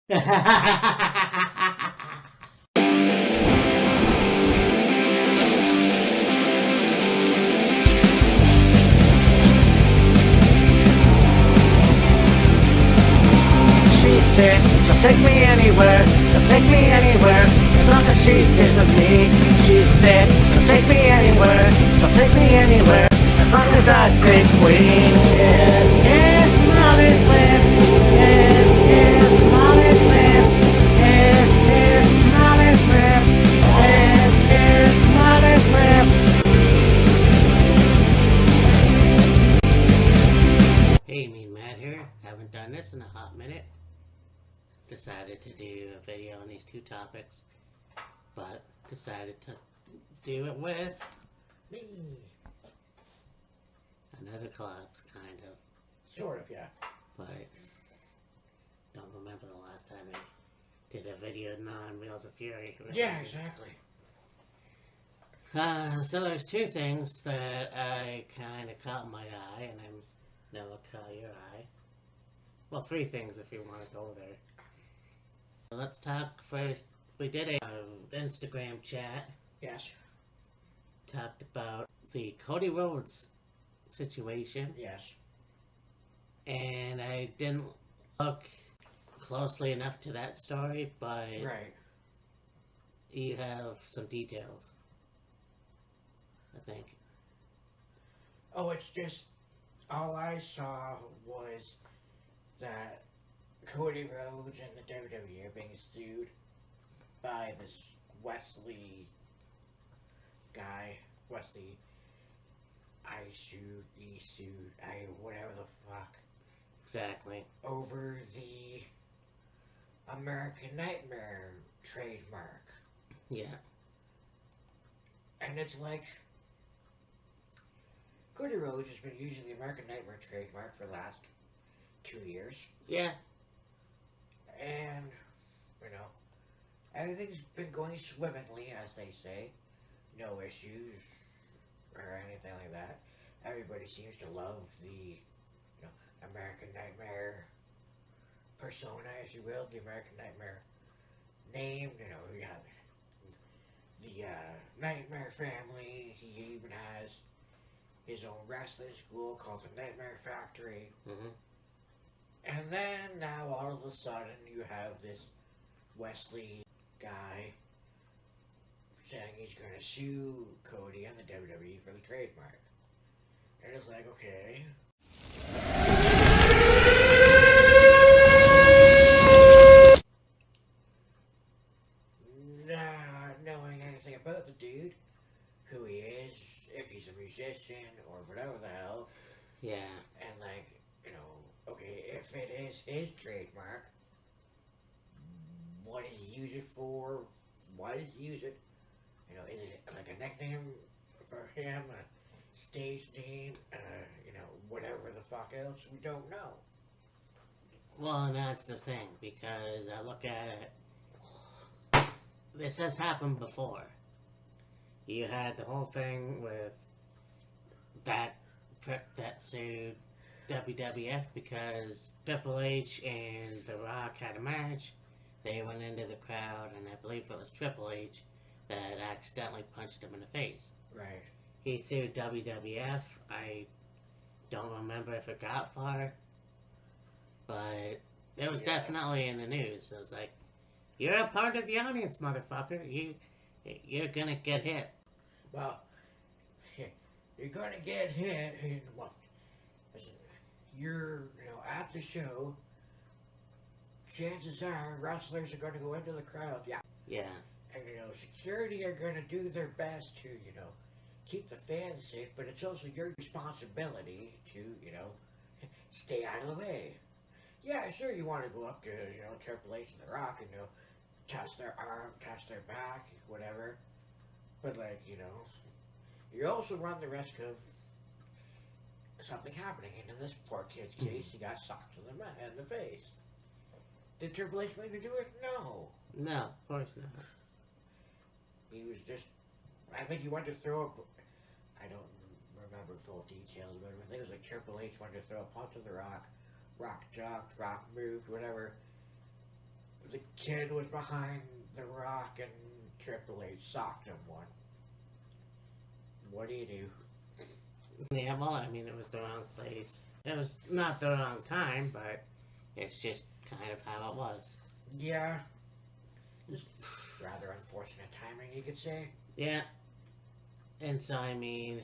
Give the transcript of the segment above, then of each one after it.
She said, she'll take me anywhere, she'll take me anywhere, as long as she stays with me. She said, she'll take me anywhere, she'll take me anywhere, as long as I stay queen. Yes, yes, Molly's lips, yes, yes, Molly's lips, yes, yes, Molly's lips, yes, yes, Molly's lips. Hey, me Matt here, haven't done this in a hot minute. Decided to do a video on these two topics, but decided to do it with me. Another collapse, kind of. Sort of, yeah. But don't remember the last time I did a video on Wheels of Fury. Yeah, exactly. So there's two things that I kind of caught my eye, and I'm never caught your eye. Well, three things if you want to go there. Let's talk first. We did a Instagram chat. Yes. Talked about the Cody Rhodes situation. Yes. And I didn't look closely enough to that story, but Right. you have some details, I think. Oh, it's just, all I saw was that Cody Rhodes and the WWE are being sued by this Wesley guy. Wesley, whatever the fuck. Exactly. Over the American Nightmare trademark. Yeah. And it's like, Cody Rhodes has been using the American Nightmare trademark for the last 2 years. Yeah. And, everything's been going swimmingly, as they say. No issues or anything like that. Everybody seems to love the, American Nightmare persona, as you will, the American Nightmare name. We got the Nightmare family. He even has his own wrestling school called the Nightmare Factory. Mm-hmm. And then now all of a sudden you have this Wesley guy saying he's going to sue Cody and the WWE for the trademark. And it's like, okay. Not knowing anything about the dude, who he is, if he's a musician or whatever the hell. Yeah. And okay, if it is his trademark, what does he use it for? Why does he use it? Is it like a nickname for him, a stage name, whatever the fuck else? We don't know. Well, and that's the thing, because I look at it, this has happened before. You had the whole thing with that sued WWF because Triple H and The Rock had a match. They went into the crowd, and I believe it was Triple H that accidentally punched him in the face. Right. He sued WWF. I don't remember if it got far, but it was definitely in the news. It was like, you're a part of the audience, motherfucker. You're gonna get hit. Well, you're gonna get hit. Well, you're, at the show. Chances are wrestlers are going to go into the crowd. Yeah. Yeah. And, security are going to do their best to, keep the fans safe, but it's also your responsibility to, stay out of the way. Yeah, sure, you want to go up to, Triple H and The Rock and, touch their arm, touch their back, whatever. But, you also run the risk of something happening. And in this poor kid's case, he got socked in the face. Did Triple H make him do it? No. No, of course not. He was just, I think he wanted to throw up, I don't remember full details, but I think it was like Triple H wanted to throw a punch to The Rock. Rock ducked, Rock moved, whatever. the kid was behind The Rock and Triple H socked him one. What do you do? Yeah, well, I mean, it was the wrong place. It was not the wrong time, but it's just kind of how it was. Yeah. Just rather unfortunate timing, you could say. Yeah. And so, I mean,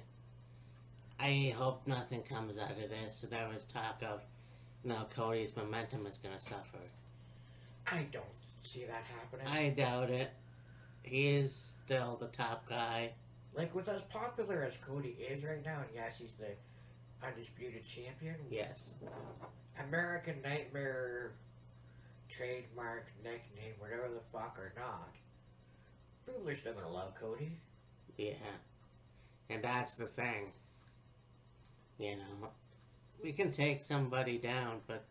I hope nothing comes out of this. There was talk of, Cody's momentum is going to suffer. I don't see that happening. I doubt it. He is still the top guy. Like, with as popular as Cody is right now, and yes, he's the undisputed champion. Yes. American Nightmare, trademark, nickname, whatever the fuck or not, people are still gonna love Cody. Yeah. And that's the thing. We can take somebody down, but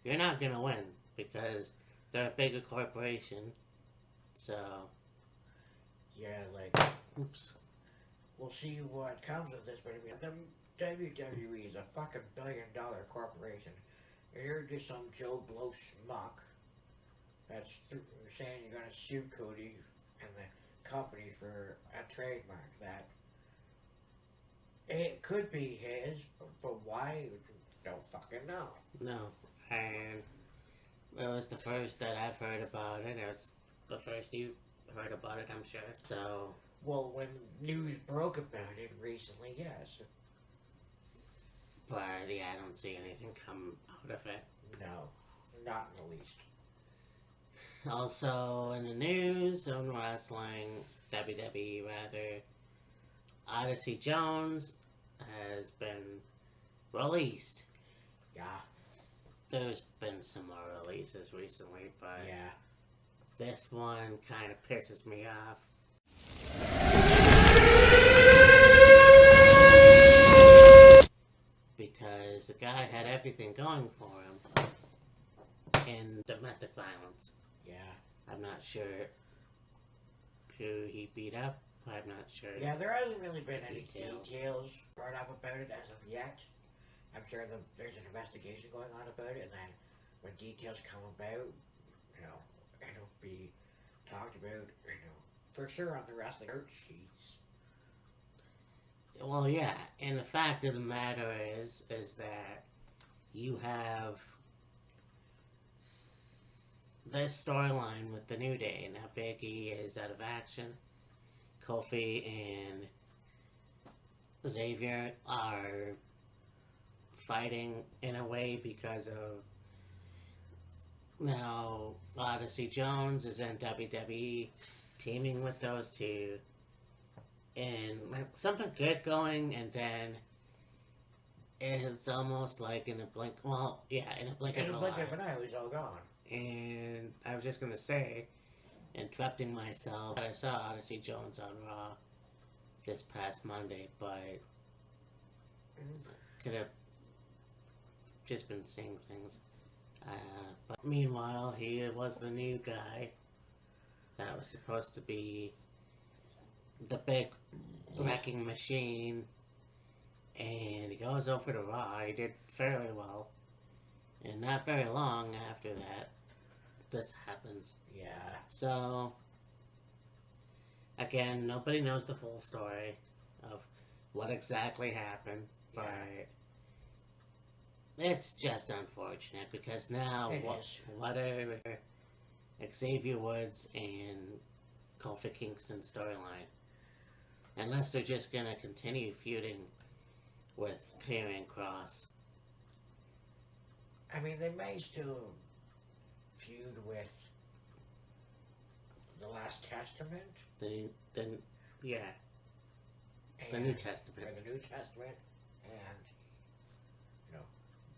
you're not gonna win because they're a bigger corporation. So. Yeah, like. Oops. We'll see what comes of this, but I mean, the WWE is a fucking $1 billion corporation. And you're just some Joe Blow schmuck that's saying you're gonna sue Cody and the company for a trademark that it could be his, but why? Don't fucking know. No, and it was the first that I've heard about it. It was the first you heard about it, I'm sure. So. Well, when news broke about it recently, yes. But yeah, I don't see anything come out of it. No, not in the least. Also in the news, on wrestling, WWE rather, Odyssey Jones has been released. Yeah. There's been some more releases recently, but yeah, this one kind of pisses me off. Because the guy had everything going for him in domestic violence. Yeah. I'm not sure who he beat up. I'm not sure. Yeah, there hasn't really been any details brought up about it as of yet. I'm sure there's an investigation going on about it, and then when details come about, it'll be talked about, for sure on the wrestling dirt sheets. Well, yeah, and the fact of the matter is that you have this storyline with the New Day. Now Big E is out of action. Kofi and Xavier are fighting in a way because of now Odyssey Jones is in WWE, teaming with those two. And something good going, and then it's almost like in a blink. Well, yeah, in a blink of an eye, it was all gone. And I was just gonna say, interrupting myself, I saw Odyssey Jones on Raw this past Monday, but could have just been seeing things. But meanwhile, he was the new guy that was supposed to be the big wrecking machine, and he goes over to Raw. He did fairly well, and not very long after that, this happens. Yeah. So, again, nobody knows the full story of what exactly happened, but it's just unfortunate because now what are Xavier Woods and Kofi Kingston storyline? Unless they're just gonna continue feuding with Karrion Kross. I mean, they may still feud with the Last Testament. The New Testament. Or the New Testament, and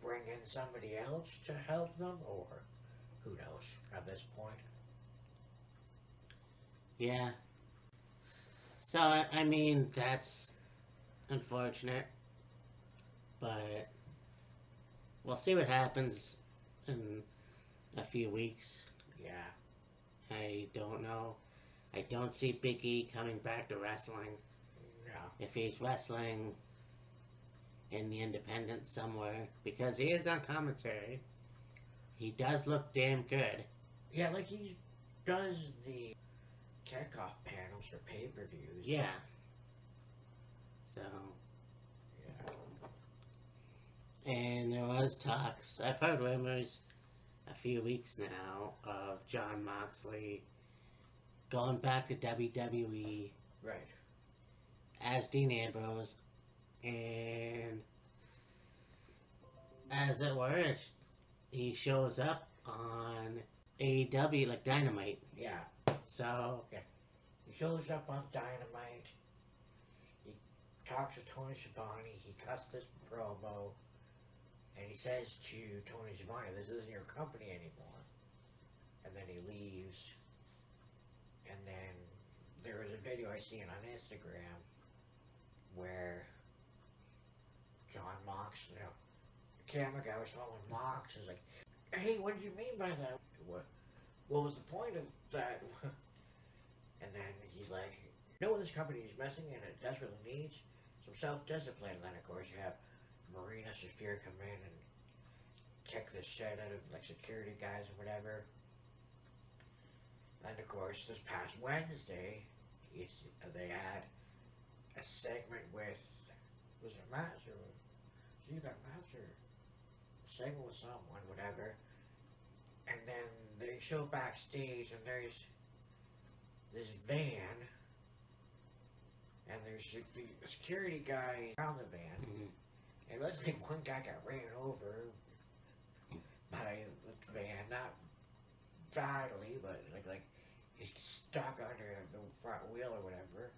bring in somebody else to help them, or who knows at this point. Yeah. So, I mean, that's unfortunate, but we'll see what happens in a few weeks. Yeah. I don't know. I don't see Big E coming back to wrestling. No. If he's wrestling in the independent somewhere, because he is on commentary, he does look damn good. Yeah, like he does the kickoff panels for pay-per-views. Yeah. So, Yeah. and there was talks. I've heard rumors a few weeks now of Jon Moxley going back to WWE Right. as Dean Ambrose, and as it were, he shows up on AEW like Dynamite. Yeah. So, He shows up on Dynamite. He talks to Tony Schiavone. He cuts this promo. And he says to Tony Schiavone, this isn't your company anymore. And then he leaves. And then there was a video I seen on Instagram where Jon Moxleu, the camera guy was following Mox, is like, hey, what did you mean by that? What was the point of that? And then he's like, you know what this company is missing and it desperately needs? Some self-discipline. And then, of course, you have Marina Shafir come in and kick the shit out of like security guys or whatever. And of course, this past Wednesday, they had a segment with, was it Matt or was it either Matt or a segment with someone, whatever. And then they show backstage and there's this van and there's the security guy around the van. mhm. It looks like one guy got ran over by the van, not badly, but like he's stuck under the front wheel or whatever.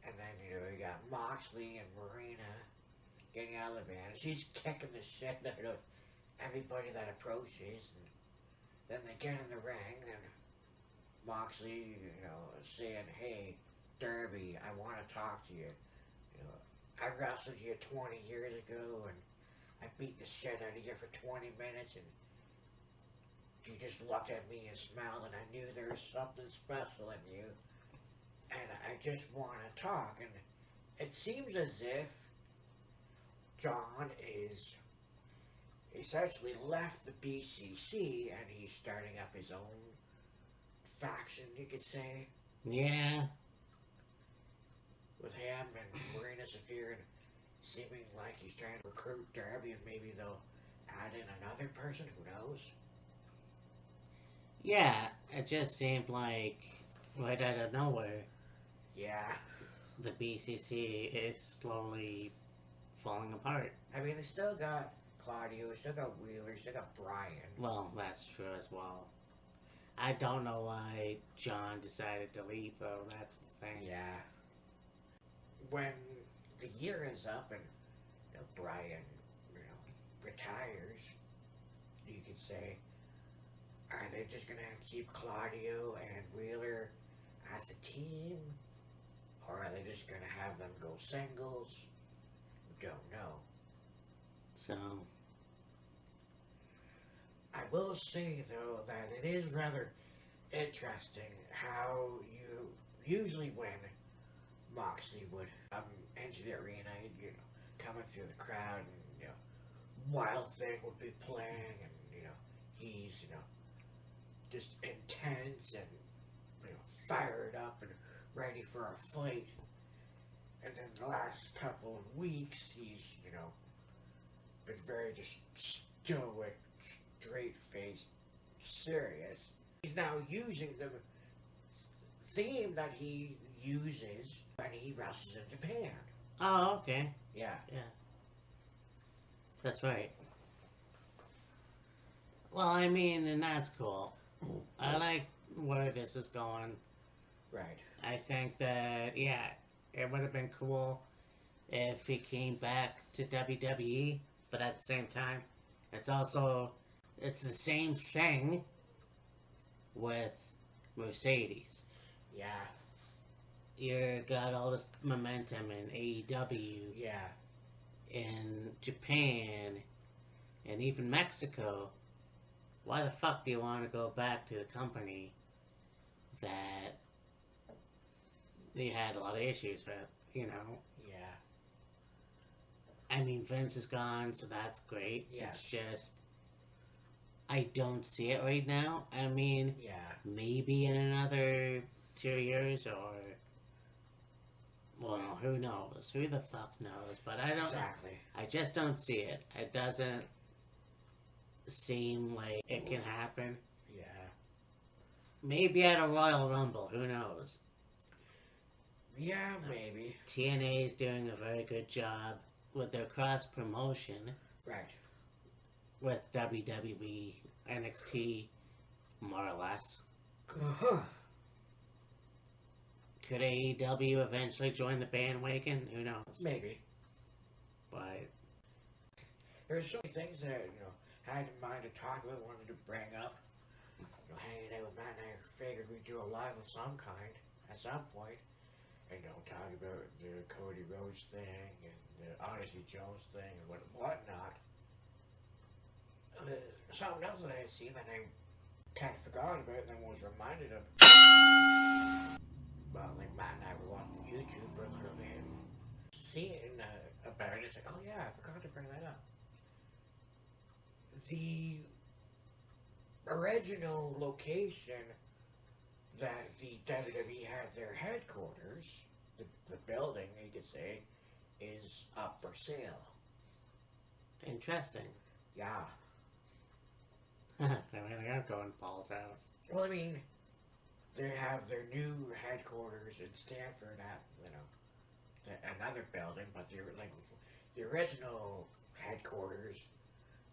And then, you got Moxley and Marina getting out of the van. She's kicking the shit out of everybody that approaches. And then they get in the ring and Moxley, saying, hey, Derby, I want to talk to you. I wrestled you 20 years ago, and I beat the shit out of you for 20 minutes, and you just looked at me and smiled, and I knew there was something special in you, and I just want to talk. And it seems as if John is essentially left the BCC, and he's starting up his own faction, you could say. Yeah. With him and Marina Shafir, and seeming like he's trying to recruit Derby, and maybe they'll add in another person, who knows? Yeah, it just seemed like right out of nowhere, Yeah. the BCC is slowly falling apart. I mean, they still got Claudio, still got Wheeler, still got Brian. Well, that's true as well. I don't know why John decided to leave, though. That's the thing. Yeah. When the year is up and Brian, retires, you could say, are they just gonna keep Claudio and Wheeler as a team, or are they just gonna have them go singles? Don't know. So, I will say though that it is rather interesting how you usually when Moxley would enter the arena, coming through the crowd, and Wild Thing would be playing, and he's just intense and fired up and ready for a fight. And then the last couple of weeks, he's been very just stoic, straight-faced, serious. He's now using the theme that he uses when he wrestles in Japan. oh, okay. Yeah. Yeah. That's right. Well, I mean, and that's cool. I like where this is going. Right. I think that, yeah, it would have been cool if he came back to WWE, but at the same time, it's the same thing with Mercedes. Yeah. You got all this momentum in AEW, Yeah. in Japan, and even Mexico. Why the fuck do you want to go back to the company that you had a lot of issues with, Yeah. I mean, Vince is gone, so that's great. Yeah. It's just, I don't see it right now. I mean, Yeah. maybe in another 2 years or. Well, who knows? Who the fuck knows? But I don't. Exactly. I just don't see it. It doesn't seem like it can happen. Yeah. Maybe at a Royal Rumble. Who knows? Yeah, maybe. TNA is doing a very good job with their cross promotion Right. with WWE, NXT, more or less. Uh-huh. Could AEW eventually join the bandwagon? Who knows? Maybe. But There's so many things that, I had in mind to talk about, wanted to bring up. Hanging out with Matt and I figured we'd do a live of some kind at some point. And, talk about the Cody Rhodes thing and the Odyssey Jones thing and whatnot. Something else that I had seen that I kind of forgot about and then was reminded of. Well, like Matt and I were watching YouTube for a little bit, seeing about it. It's like, oh yeah, I forgot to bring that up. The original location that the WWE had their headquarters, the building, you could say, is up for sale. interesting. Yeah. They really are going balls out. Well, I mean, they have their new headquarters in Stanford at, another building, but they're like the original headquarters,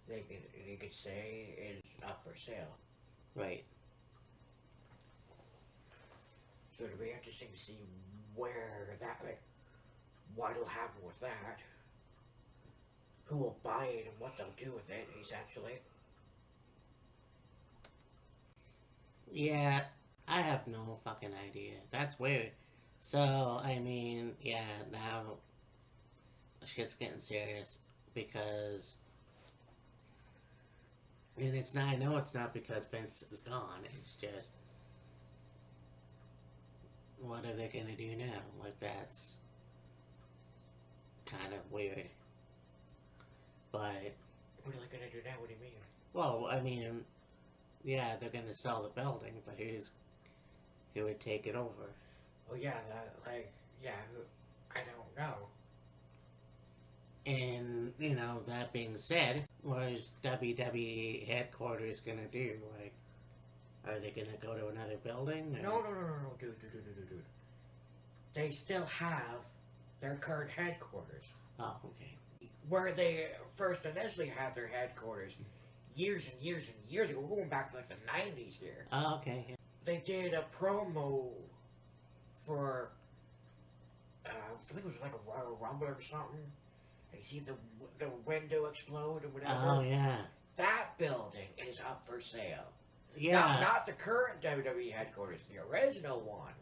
you could say, is up for sale. Right. So it'll be interesting to see where that, what'll happen with that, who will buy it, and what they'll do with it, essentially. Yeah, I have no fucking idea. That's weird. So, I mean, yeah, now shit's getting serious because. And it's not, I know it's not because Vince is gone, it's just. What are they gonna do now? Like, that's kind of weird. But. What are they gonna do now? What do you mean? Well, I mean, yeah, they're gonna sell the building, but who would take it over? Oh yeah, I don't know. And, that being said, what is WWE Headquarters gonna do? Like, are they gonna go to another building? No, dude. They still have their current headquarters. Oh, okay. Where they first initially had their headquarters years and years and years ago. We're going back to the 90s here. Oh, okay. They did a promo for, I think it was like a Royal Rumble or something. And you see the window explode or whatever. Oh, yeah. That building is up for sale. Yeah. Not the current WWE headquarters, the original one.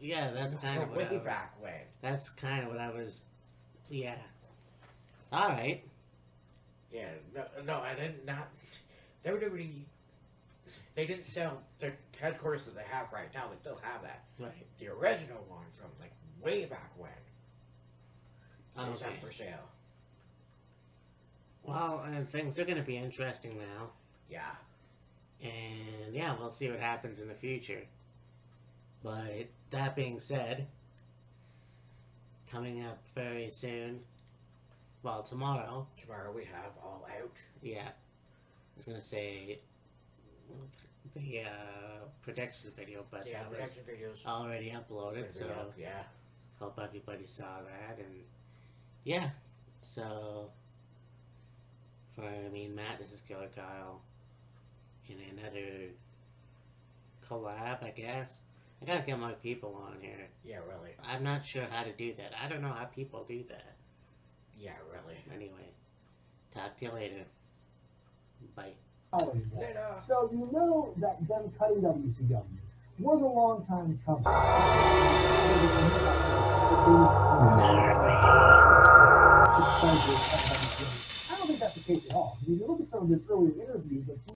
Yeah, that's kind of what way back when. That's kind of what I was. Yeah. All right. Yeah, no, I didn't not. WWE. They didn't sell the headquarters that they have right now. They still have that. Right. The original one from way back when is Okay. up for sale. Well, and things are going to be interesting now. Yeah. And yeah, we'll see what happens in the future. But that being said, coming up very soon, well, tomorrow. Tomorrow we have All Out. Yeah. I was going to say the prediction video, but Yeah, that was production videos. already uploaded, so Yeah. hope everybody saw that. And yeah, so for Matt, this is Killer Kyle in another collab, I guess. I gotta get my people on here. Yeah, really. I'm not sure how to do that. I don't know how people do that. Yeah, really. Anyway, talk to you later. Bye. Later. So you know that them cutting WCW was a long time coming. I don't think that's the case at all. If you look at some of his earlier interviews, like